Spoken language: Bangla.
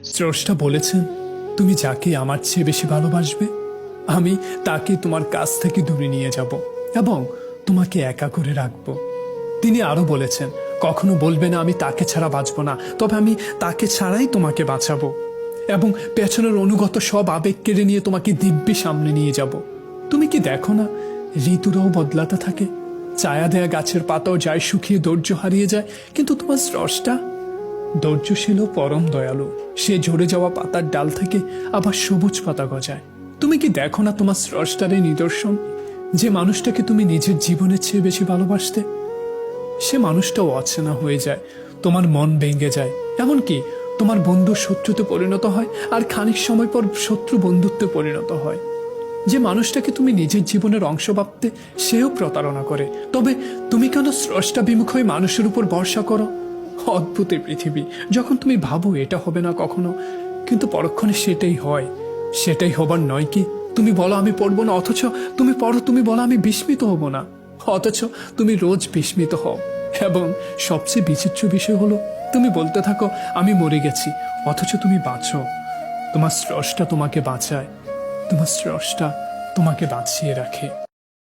স্রষ্টা বলেছেন, তুমি যাকে আমার চেয়ে বেশি ভালোবাসবে আমি তাকে তোমার কাছ থেকে দূরে নিয়ে যাব এবং তোমাকে একা করে রাখবো। তিনি আরো বলেছেন, কখনো বলবে না আমি তাকে ছাড়া বাঁচব না, তবে আমি তাকে ছাড়াই তোমাকে বাঁচাবো এবং পেছনের অনুগত সব আবেগ কেড়ে নিয়ে তোমাকে দিব্যি সামনে নিয়ে যাব। তুমি কি দেখো না, ঋতুরাও বদলাতে থাকে, ছায়া দেয়া গাছের পাতাও যায় শুকিয়ে ধৈর্য হারিয়ে যায়, কিন্তু তোমার স্রষ্টা ধৈর্যশীল ও পরম দয়ালু। সে ঝরে যাওয়া পাতার ডাল থেকে আবার সবুজ পাতা গজায়। তুমি কি দেখো না তোমার স্রষ্টার এই নিদর্শন, যে মানুষটাকে তুমি নিজের জীবনের চেয়ে বেশি ভালোবাসতে সে মানুষটাও অচেনা হয়ে যায়, তোমার মন ভেঙে যায়, এমনকি তোমার বন্ধু শত্রুতে পরিণত হয়, আর খানিক সময় পর শত্রু বন্ধুত্বে পরিণত হয়। যে মানুষটাকে তুমি নিজের জীবনের অংশ ভাবতে সেও প্রতারণা করে, তবে তুমি কেন স্রষ্টা বিমুখ হয়ে মানুষের উপর ভরসা করো? অদ্ভুত এই পৃথিবী, যখন তুমি ভাবো এটা হবে না কখনো, কিন্তু পরক্ষণে সেটাই হয়। সেটাই হবার নয় কি? তুমি বলো আমি পড়বো না, অথচ তুমি পড়ো। তুমি বলো আমি বিস্মিত হব না, অথচ তুমি রোজ বিস্মিত হও। এবং সবচেয়ে বিচিত্র বিষয় হলো, তুমি বলতে থাকো আমি মরে গেছি, অথচ তুমি বাঁচো। তোমার স্রষ্টা তোমাকে বাঁচায়, তোমার স্রষ্টা তোমাকে বাঁচিয়ে রাখে।